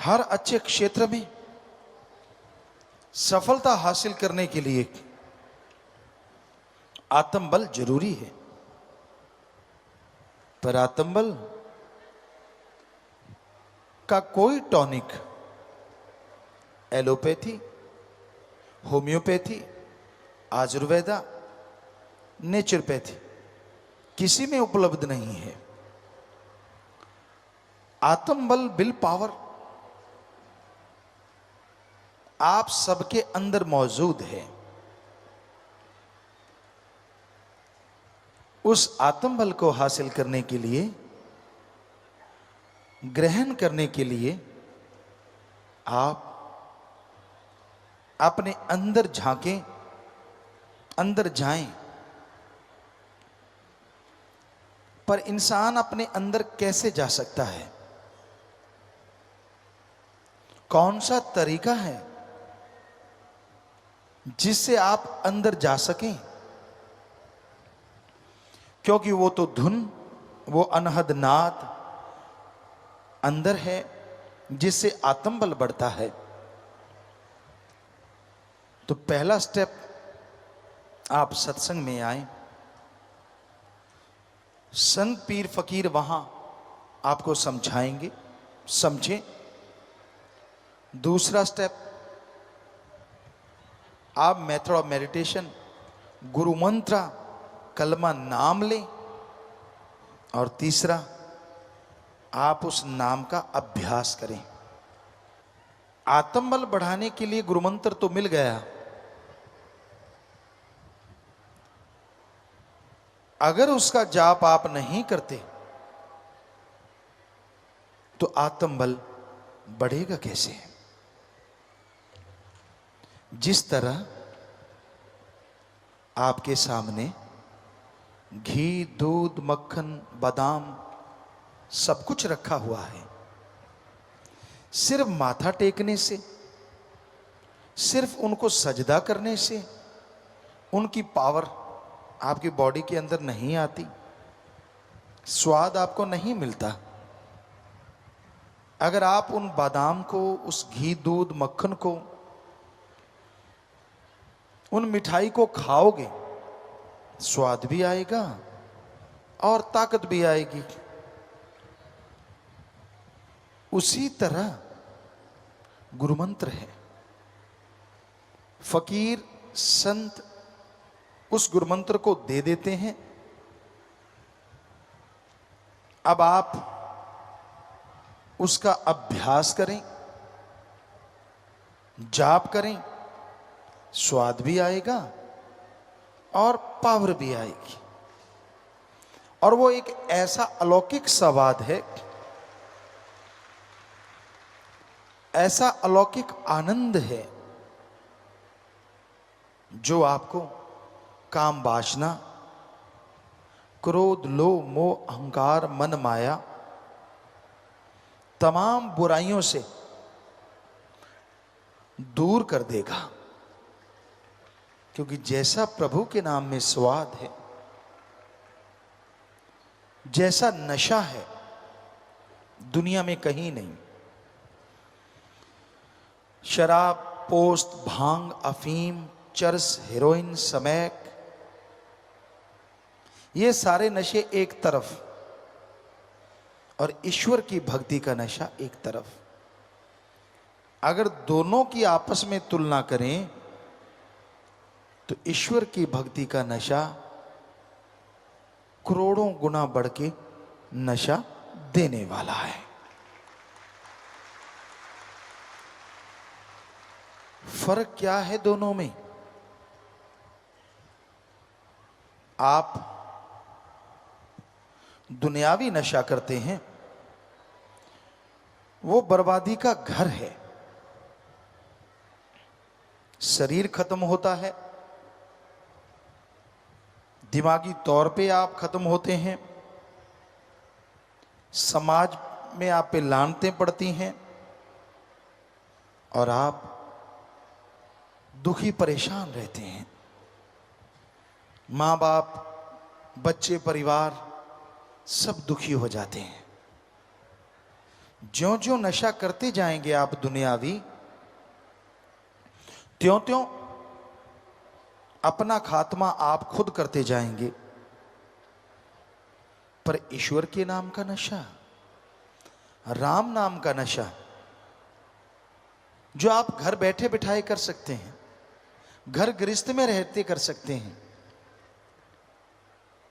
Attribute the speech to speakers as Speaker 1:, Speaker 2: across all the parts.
Speaker 1: हर अच्छे क्षेत्र में सफलता हासिल करने के लिए आत्मबल जरूरी है। पर आत्मबल का कोई tonic allopathy, homeopathy, Ayurveda, naturopathy किसी में उपलब्ध नहीं है। आत्मबल, विल पावर आप सबके अंदर मौजूद है। उस आत्मबल को हासिल करने के लिए, ग्रहण करने के लिए आप अपने अंदर झांकें, अंदर जाएं। पर इंसान अपने अंदर कैसे जा सकता है? कौन सा तरीका है जिससे आप अंदर जा सकें? क्योंकि वो तो धुन, वो अनहद नाद अंदर है जिससे आत्मबल बढ़ता है। तो पहला स्टेप, आप सत्संग में आए, संत पीर फकीर वहां आपको समझाएंगे, समझें। दूसरा स्टेप, आप मेथड ऑफ मेडिटेशन, गुरु मंत्र, कलमा नाम लें। और तीसरा, आप उस नाम का अभ्यास करें। आत्मबल बढ़ाने के लिए गुरु मंत्र तो मिल गया, अगर उसका जाप आप नहीं करते तो आत्मबल बढ़ेगा कैसे? जिस तरह आपके सामने घी, दूध, मक्खन, बादाम सब कुछ रखा हुआ है, सिर्फ माथा टेकने से, सिर्फ उनको सजदा करने से उनकी पावर आपकी बॉडी के अंदर नहीं आती, स्वाद आपको नहीं मिलता। अगर आप उन बादाम को, उस घी, दूध, मक्खन को, उन मिठाई को खाओगे, स्वाद भी आएगा और ताकत भी आएगी। उसी तरह गुरु मंत्र है। फकीर, संत उस गुरु मंत्र को दे देते हैं। अब आप उसका अभ्यास करें, जाप करें, स्वाद भी आएगा और पावर भी आएगी। और वो एक ऐसा अलौकिक स्वाद है, ऐसा अलौकिक आनंद है जो आपको काम, वासना, क्रोध, लोभ, मोह, अहंकार, मन, माया, तमाम बुराइयों से दूर कर देगा। क्योंकि जैसा प्रभु के नाम में स्वाद है, जैसा नशा है, दुनिया में कहीं नहीं। शराब, पोस्त, भांग, अफीम, चरस, हेरोइन, स्मैक, ये सारे नशे एक तरफ और ईश्वर की भक्ति का नशा एक तरफ। अगर दोनों की आपस में तुलना करें तो ईश्वर की भक्ति का नशा करोड़ों गुना बढ़ के नशा देने वाला है। फर्क क्या है दोनों में? आप दुनियावी नशा करते हैं, वो बर्बादी का घर है। शरीर खत्म होता है, दिमागी तौर पे आप खत्म होते हैं, समाज में आप पे लानतें पड़ती हैं और आप दुखी परेशान रहते हैं। माँ बाप, बच्चे, परिवार सब दुखी हो जाते हैं। ज्यों ज्यों नशा करते जाएंगे आप दुनियावी, त्यों त्यों अपना खात्मा आप खुद करते जाएंगे। पर ईश्वर के नाम का नशा, राम नाम का नशा, जो आप घर बैठे बिठाए कर सकते हैं, घर गृहस्थ में रहते कर सकते हैं,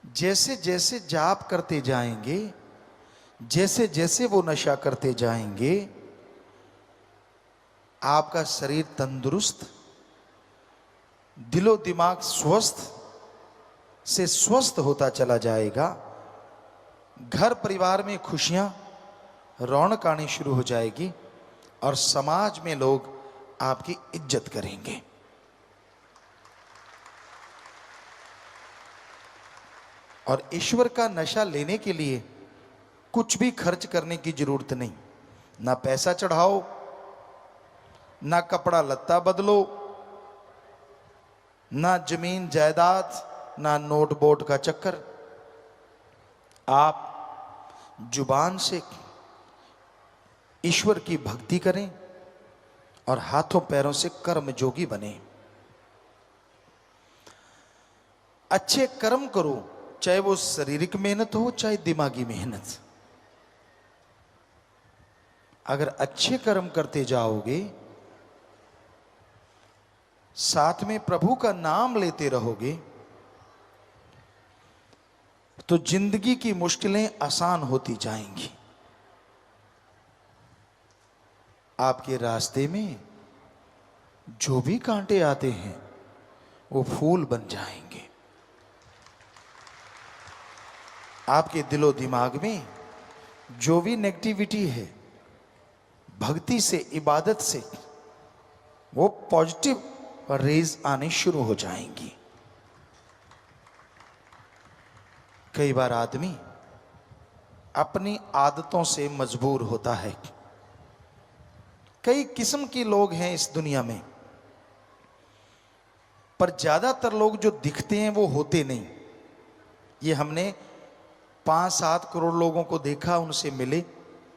Speaker 1: जैसे जैसे जाप करते जाएंगे, जैसे जैसे वो नशा करते जाएंगे, आपका शरीर तंदुरुस्त, दिलो दिमाग स्वस्थ से स्वस्थ होता चला जाएगा। घर परिवार में खुशियां, रौनक आनी शुरू हो जाएगी और समाज में लोग आपकी इज्जत करेंगे। और ईश्वर का नशा लेने के लिए कुछ भी खर्च करने की जरूरत नहीं। ना पैसा चढ़ाओ, ना कपड़ा लत्ता बदलो, ना जमीन जायदाद, ना नोट बोट का चक्कर। आप जुबान से ईश्वर की भक्ति करें और हाथों पैरों से कर्म जोगी बने। अच्छे कर्म करो, चाहे वो शारीरिक मेहनत हो चाहे दिमागी मेहनत। अगर अच्छे कर्म करते जाओगे, साथ में प्रभु का नाम लेते रहोगे, तो जिंदगी की मुश्किलें आसान होती जाएंगी। आपके रास्ते में जो भी कांटे आते हैं वो फूल बन जाएंगे। आपके दिलो दिमाग में जो भी नेगेटिविटी है, भक्ति से, इबादत से वो पॉजिटिव रेज आने शुरू हो जाएंगी। कई बार आदमी अपनी आदतों से मजबूर होता है। कई किस्म के लोग हैं इस दुनिया में, पर ज्यादातर लोग जो दिखते हैं वो होते नहीं। ये हमने 5-7 करोड़ लोगों को देखा, उनसे मिले,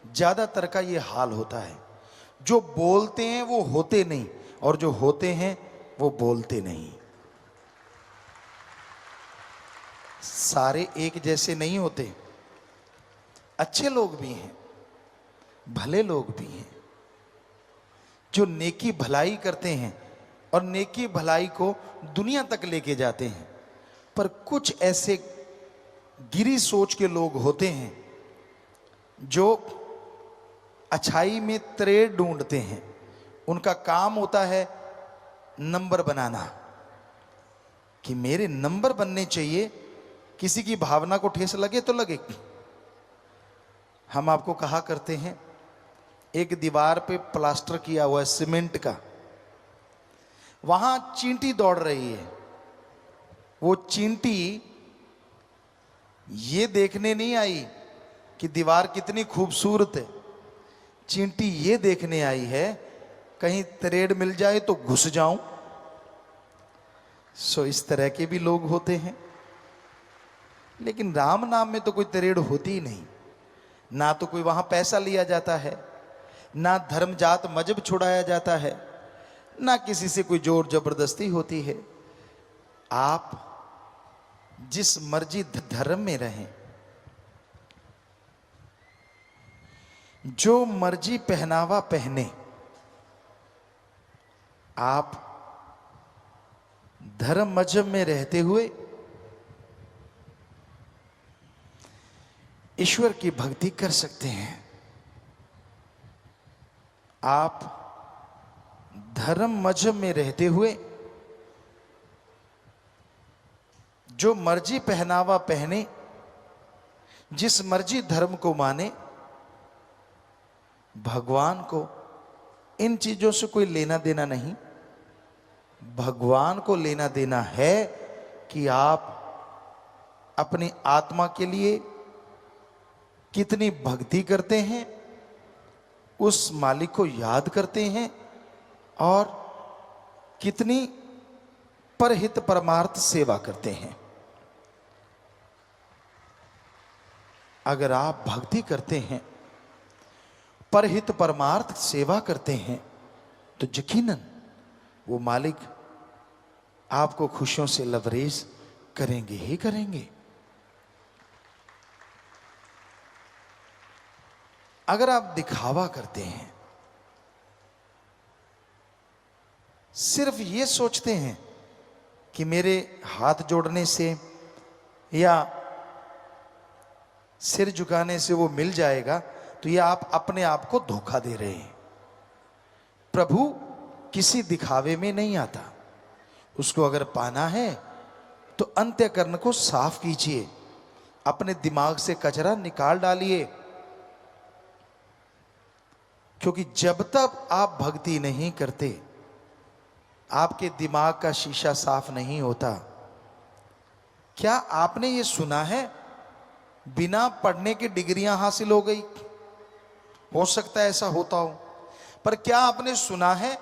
Speaker 1: ज्यादातर का ये हाल होता है। जो बोलते हैं वो होते नहीं, और जो होते हैं वो बोलते नहीं। सारे एक जैसे नहीं होते। अच्छे लोग भी हैं, भले लोग भी हैं, जो नेकी भलाई करते हैं और नेकी भलाई को दुनिया तक लेके जाते हैं। पर कुछ ऐसे गिरी सोच के लोग होते हैं जो अच्छाई में त्रेड़ ढूंढते हैं। उनका काम होता है नंबर बनाना, कि मेरे नंबर बनने चाहिए, किसी की भावना को ठेस लगे तो लगे। हम आपको कहा करते हैं, एक दीवार पे प्लास्टर किया हुआ है सीमेंट का, वहां चींटी दौड़ रही है। वो चींटी ये देखने नहीं आई कि दीवार कितनी खूबसूरत है, चींटी ये देखने आई है कहीं त्रेड़ मिल जाए तो घुस जाऊं। सो इस तरह के भी लोग होते हैं। लेकिन राम नाम में तो कोई त्रेड़ होती ही नहीं। ना तो कोई वहां पैसा लिया जाता है, ना धर्म जात मजहब छुड़ाया जाता है, ना किसी से कोई जोर जबरदस्ती होती है। आप जिस मर्जी धर्म में रहें, जो मर्जी पहनावा पहने, आप धर्म मजहब में रहते हुए ईश्वर की भक्ति कर सकते हैं। आप धर्म मजहब में रहते हुए जो मर्जी पहनावा पहने, जिस मर्जी धर्म को माने, भगवान को इन चीजों से कोई लेना देना नहीं। भगवान को लेना देना है कि आप अपनी आत्मा के लिए कितनी भक्ति करते हैं, उस मालिक को याद करते हैं, और कितनी परहित परमार्थ सेवा करते हैं। अगर आप भक्ति करते हैं परहित परमार्थ सेवा करते हैं तो यकीनन वो मालिक आपको खुशियों से लबरेज करेंगे ही करेंगे। अगर आप दिखावा करते हैं, सिर्फ ये सोचते हैं कि मेरे हाथ जोड़ने से या सिर झुकाने से वो मिल जाएगा, तो ये आप अपने आप को धोखा दे रहे हैं। प्रभु किसी दिखावे में नहीं आता। उसको अगर पाना है तो अंत्यकरण को साफ कीजिए, अपने दिमाग से कचरा निकाल डालिए, क्योंकि जब तक आप भक्ति नहीं करते, आपके दिमाग का शीशा साफ नहीं होता। क्या आपने ये सुना है बिना पढ़ने की डिग्रियां हासिल हो गई? हो सकता है ऐसा होता हो, पर क्या आपने सुना है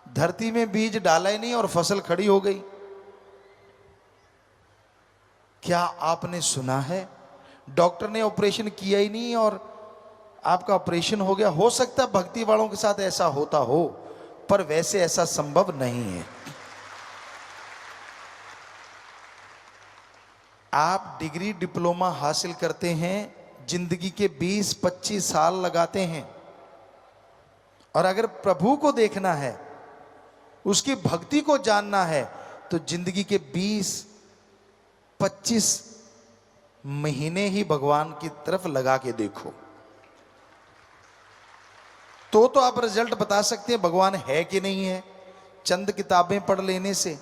Speaker 1: धरती में बीज डाला ही नहीं और फसल खड़ी हो गई? क्या आपने सुना है डॉक्टर ने ऑपरेशन किया ही नहीं और आपका ऑपरेशन हो गया? हो सकता है भक्ति वालों के साथ ऐसा होता हो, पर वैसे ऐसा संभव नहीं है। आप डिग्री डिप्लोमा हासिल करते हैं, जिंदगी के 20-25 साल लगाते हैं, और अगर प्रभु को देखना है, उसकी भक्ति को जानना है, तो जिंदगी के 20-25 महीने ही भगवान की तरफ लगा के देखो, तो आप रिजल्ट बता सकते हैं भगवान है कि नहीं है। चंद किताबें पढ़ लेने से,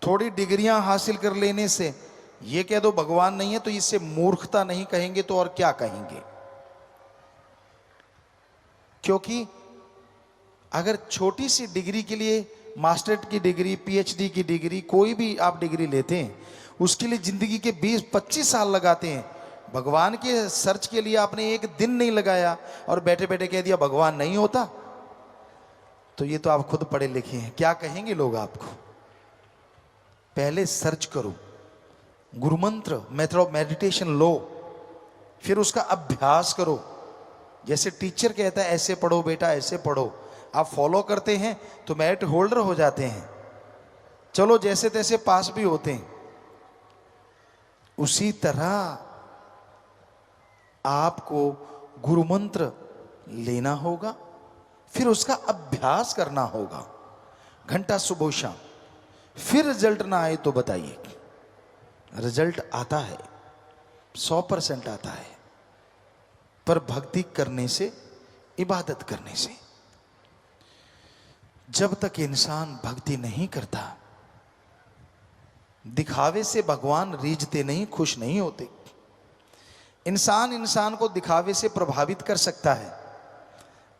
Speaker 1: थोड़ी डिग्रियां हासिल कर लेने से ये कह दो भगवान नहीं है, तो इससे मूर्खता नहीं कहेंगे तो और क्या कहेंगे? क्योंकि अगर छोटी सी डिग्री के लिए, मास्टरेट की डिग्री, पीएचडी की डिग्री, कोई भी आप डिग्री लेते हैं, उसके लिए जिंदगी के 20-25 साल लगाते हैं। भगवान के सर्च के लिए आपने एक दिन नहीं लगाया और बैठे बैठे कह दिया भगवान नहीं होता, तो ये तो आप खुद पढ़े लिखे हैं, क्या कहेंगे लोग आपको? पहले सर्च करो, गुरु मंत्र, मेथड ऑफ मेडिटेशन लो, फिर उसका अभ्यास करो। जैसे टीचर कहता है ऐसे पढ़ो बेटा, ऐसे पढ़ो, आप फॉलो करते हैं तो मेरिट होल्डर हो जाते हैं, चलो जैसे तैसे पास भी होते हैं। उसी तरह आपको गुरु मंत्र लेना होगा, फिर उसका अभ्यास करना होगा, घंटा सुबह शाम। फिर रिजल्ट ना आए तो बताइए। रिजल्ट आता है, 100% आता है, पर भक्ति करने से, इबादत करने से। जब तक इंसान भक्ति नहीं करता, दिखावे से भगवान रीझते नहीं, खुश नहीं होते। इंसान को दिखावे से प्रभावित कर सकता है।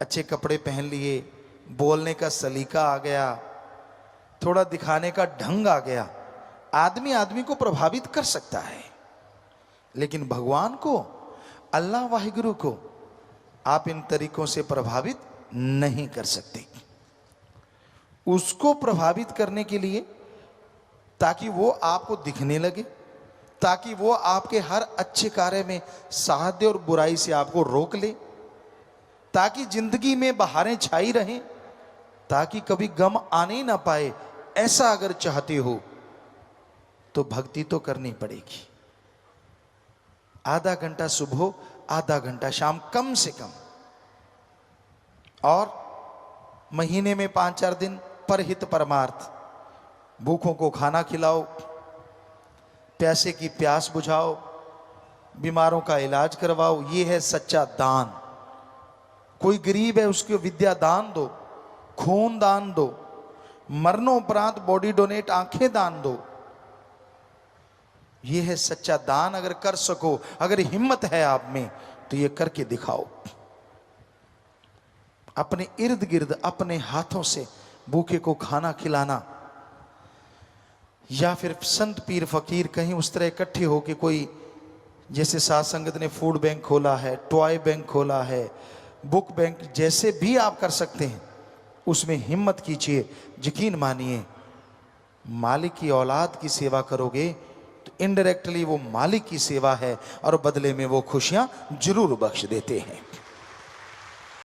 Speaker 1: अच्छे कपड़े पहन लिए, बोलने का सलीका आ गया, थोड़ा दिखाने का ढंग आ गया, आदमी को प्रभावित कर सकता है। लेकिन भगवान को, अल्लाह वाहिगुरु को आप इन तरीकों से प्रभावित नहीं कर सकते। उसको प्रभावित करने के लिए, ताकि वो आपको दिखने लगे, ताकि वो आपके हर अच्छे कार्य में साथ दे और बुराई से आपको रोक ले, ताकि जिंदगी में बहारें छाई रहें, ताकि कभी गम आने ही ना पाए, ऐसा अगर चाहते हो तो भक्ति तो करनी पड़ेगी। आधा घंटा सुबह, आधा घंटा शाम कम से कम, और महीने में 5-4 दिन परहित परमार्थ, भूखों को खाना खिलाओ, प्यासे की प्यास बुझाओ, बीमारों का इलाज करवाओ। ये है सच्चा दान। कोई गरीब है उसको विद्या दान दो, खून दान दो, मरणोपरांत बॉडी डोनेट, आंखें दान दो। ये है सच्चा दान। अगर कर सको, अगर हिम्मत है आप में, तो ये करके दिखाओ। अपने इर्द गिर्द अपने हाथों से भूखे को खाना खिलाना, या फिर संत पीर फकीर कहीं उस तरह इकट्ठे होके, कोई जैसे साध संगत ने फूड बैंक खोला है, टॉय बैंक खोला है, बुक बैंक, जैसे भी आप कर सकते हैं उसमें हिम्मत कीजिए। यकीन मानिए, मालिक की औलाद की सेवा करोगे तो इनडायरेक्टली वो मालिक की सेवा है, और बदले में वो खुशियां जरूर बख्श देते हैं।